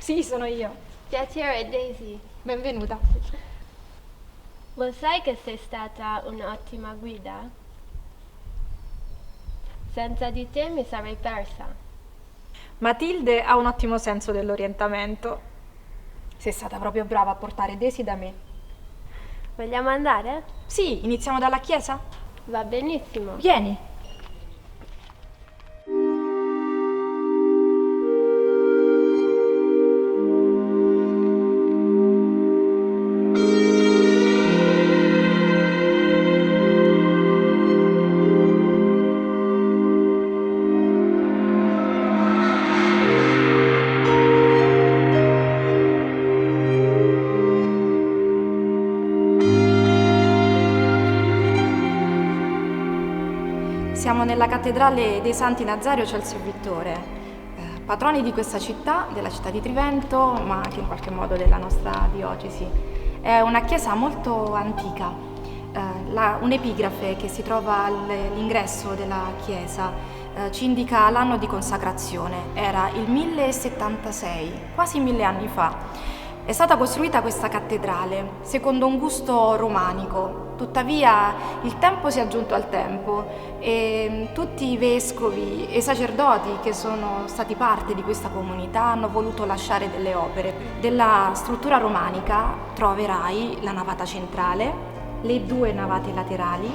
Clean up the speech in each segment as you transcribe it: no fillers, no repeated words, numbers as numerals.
Sì, sono io. Piacere, Daisy. Benvenuta. Lo sai che sei stata un'ottima guida? Senza di te mi sarei persa. Matilde ha un ottimo senso dell'orientamento. Sei stata proprio brava a portare Daisy da me. Vogliamo andare? Sì, iniziamo dalla chiesa? Va benissimo. Vieni. Siamo nella cattedrale dei Santi Nazario Celso e Vittore, patroni di questa città, della città di Trivento, ma anche in qualche modo della nostra diocesi. È una chiesa molto antica. Un'epigrafe che si trova all'ingresso della chiesa ci indica l'anno di consacrazione. Era il 1076, quasi 1000 anni fa. È stata costruita questa cattedrale secondo un gusto romanico, tuttavia il tempo si è aggiunto al tempo e tutti i vescovi e i sacerdoti che sono stati parte di questa comunità hanno voluto lasciare delle opere. Della struttura romanica troverai la navata centrale, le 2 navate laterali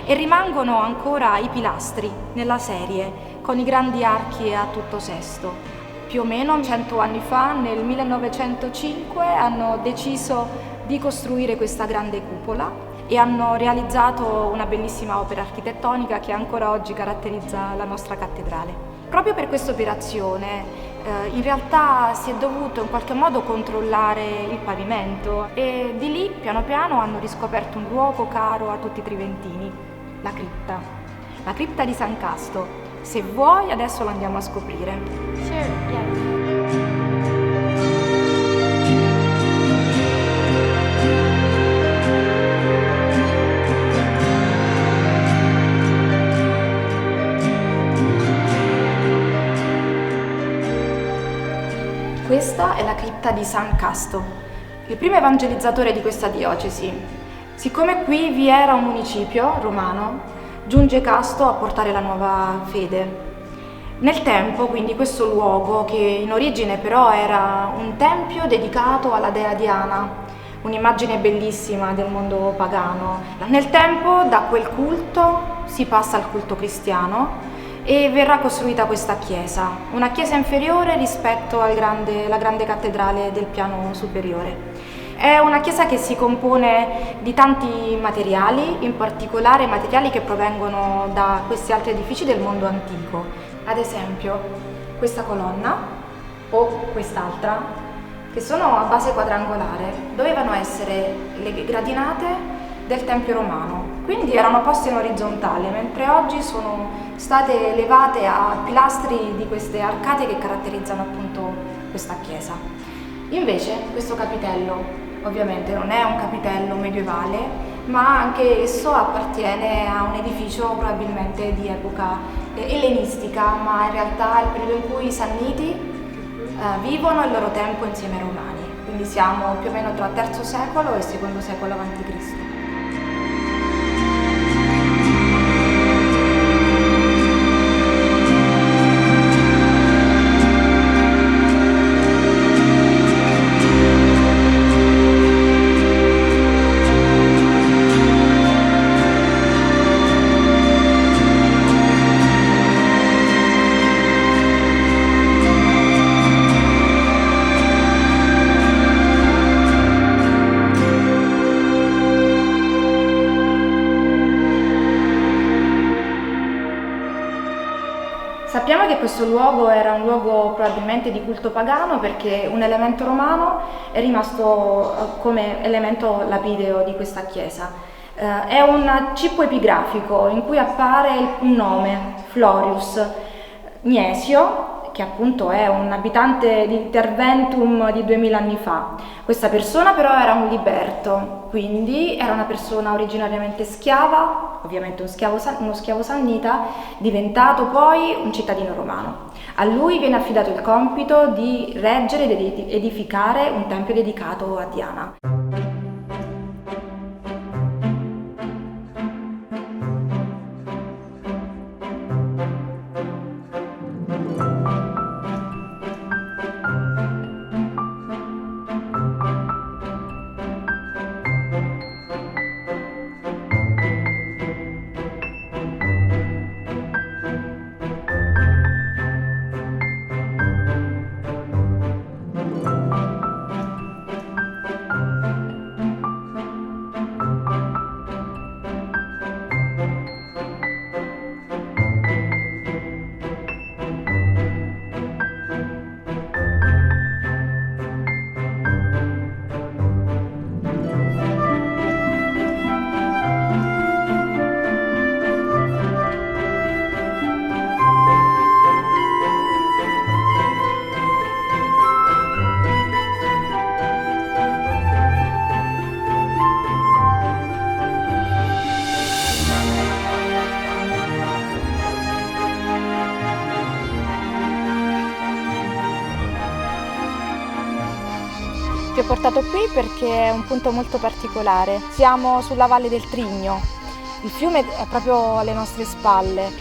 e rimangono ancora i pilastri nella serie con i grandi archi a tutto sesto. Più o meno 100 anni fa, nel 1905, hanno deciso di costruire questa grande cupola e hanno realizzato una bellissima opera architettonica che ancora oggi caratterizza la nostra cattedrale. Proprio per questa operazione in realtà si è dovuto in qualche modo controllare il pavimento e di lì piano piano hanno riscoperto un luogo caro a tutti i triventini, la cripta di San Casto. Se vuoi adesso lo andiamo a scoprire. Sure, yes. Questa è la cripta di San Casto, il primo evangelizzatore di questa diocesi. Siccome qui vi era un municipio romano, giunge Casto a portare la nuova fede. Nel tempo, quindi, questo luogo, che in origine però era un tempio dedicato alla dea Diana, un'immagine bellissima del mondo pagano, nel tempo da quel culto si passa al culto cristiano e verrà costruita questa chiesa, una chiesa inferiore rispetto alla grande cattedrale del piano superiore. È una chiesa che si compone di tanti materiali, in particolare materiali che provengono da questi altri edifici del mondo antico. Ad esempio, questa colonna o quest'altra, che sono a base quadrangolare, dovevano essere le gradinate del Tempio romano, quindi erano poste in orizzontale, mentre oggi sono state elevate a pilastri di queste arcate che caratterizzano appunto questa chiesa. Invece questo capitello ovviamente non è un capitello medievale, ma anche esso appartiene a un edificio probabilmente di epoca ellenistica, ma in realtà è il periodo in cui i Sanniti vivono il loro tempo insieme ai Romani, quindi siamo più o meno tra III secolo e II secolo a.C. Sappiamo che questo luogo era un luogo probabilmente di culto pagano perché un elemento romano è rimasto come elemento lapideo di questa chiesa. È un cippo epigrafico in cui appare un nome, Florius Gnesio, che appunto è un abitante di Terventum di 2000 anni fa. Questa persona però era un liberto, quindi era una persona originariamente schiava, ovviamente uno schiavo sannita, diventato poi un cittadino romano. A lui viene affidato il compito di reggere ed edificare un tempio dedicato a Diana. Ti ho portato qui perché è un punto molto particolare. Siamo sulla Valle del Trigno, il fiume è proprio alle nostre spalle.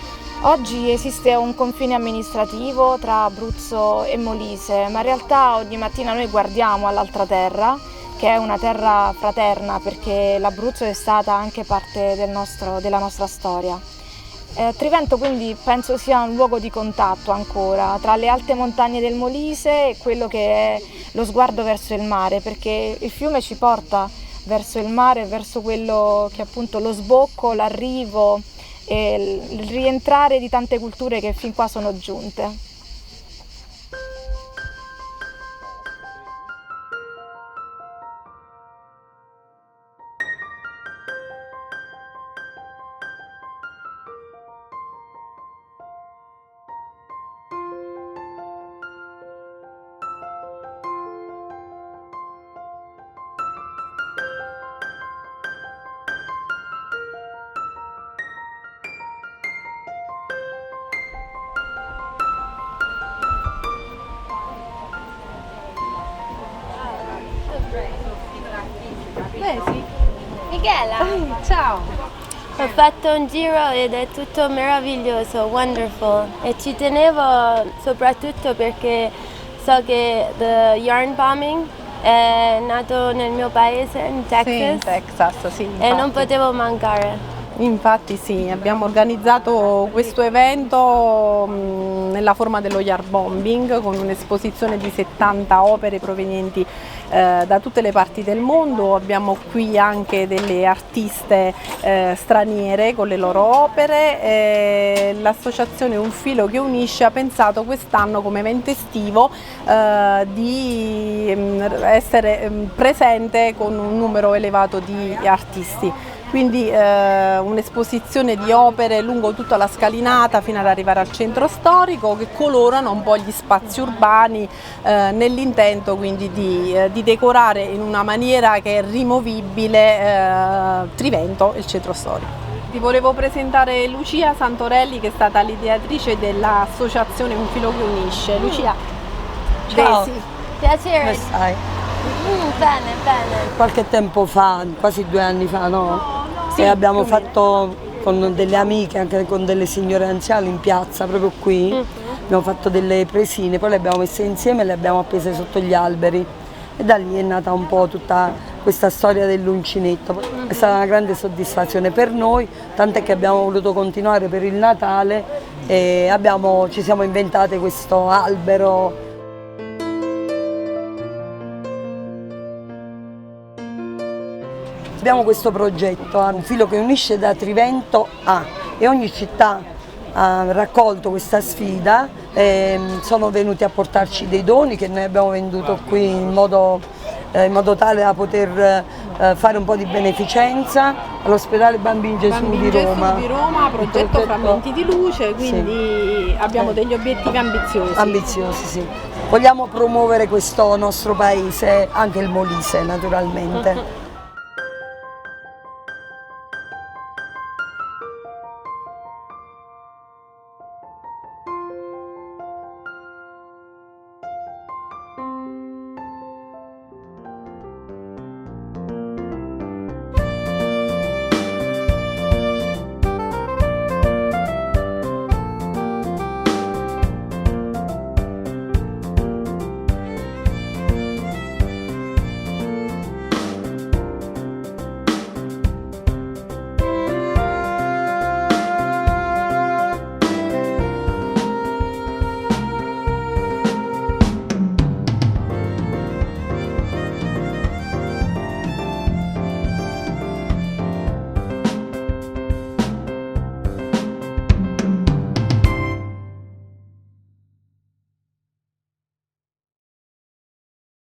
Oggi esiste un confine amministrativo tra Abruzzo e Molise, ma in realtà ogni mattina noi guardiamo all'altra terra, che è una terra fraterna perché l'Abruzzo è stata anche parte della nostra storia. Trivento quindi penso sia un luogo di contatto ancora tra le alte montagne del Molise e quello che è lo sguardo verso il mare, perché il fiume ci porta verso il mare, verso quello che è appunto lo sbocco, l'arrivo e il rientrare di tante culture che fin qua sono giunte. Sì. Michela, Ciao. ho fatto un giro ed è tutto meraviglioso, wonderful, e ci tenevo soprattutto perché so che the yarn bombing è nato nel mio paese, in Sì, in Texas, Texas, sì. e non infatti. potevo mancare. Infatti sì, abbiamo organizzato questo evento nella forma dello yard bombing con un'esposizione di 70 opere provenienti da tutte le parti del mondo. Abbiamo qui anche delle artiste straniere con le loro opere. L'associazione Un Filo che Unisce ha pensato quest'anno come evento estivo di essere presente con un numero elevato di artisti. Quindi un'esposizione di opere lungo tutta la scalinata fino ad arrivare al centro storico che colorano un po' gli spazi urbani nell'intento quindi di decorare in una maniera che è rimovibile Trivento e il centro storico. Ti volevo presentare Lucia Santorelli, che è stata l'ideatrice dell'associazione Un Filo che Unisce. Lucia, Ciao. Desi. Piacere. Come stai? Bene, bene. Qualche tempo fa, quasi 2 anni fa, no? Sì, E abbiamo più o meno. fatto con delle amiche, anche con delle signore anziane in piazza, proprio qui, abbiamo fatto delle presine, poi le abbiamo messe insieme e le abbiamo appese sotto gli alberi. E da lì è nata un po' tutta questa storia dell'uncinetto. È stata una grande soddisfazione per noi, tant'è che abbiamo voluto continuare per il Natale e ci siamo inventate questo albero. Abbiamo questo progetto, Un Filo che Unisce da Trivento a, e ogni città ha raccolto questa sfida e sono venuti a portarci dei doni che noi abbiamo venduto qui in modo tale da poter fare un po' di beneficenza all'ospedale Bambin Gesù di Roma. Progetto Frammenti di Luce, quindi abbiamo degli obiettivi ambiziosi. Ambiziosi, sì. Vogliamo promuovere questo nostro paese, anche il Molise naturalmente.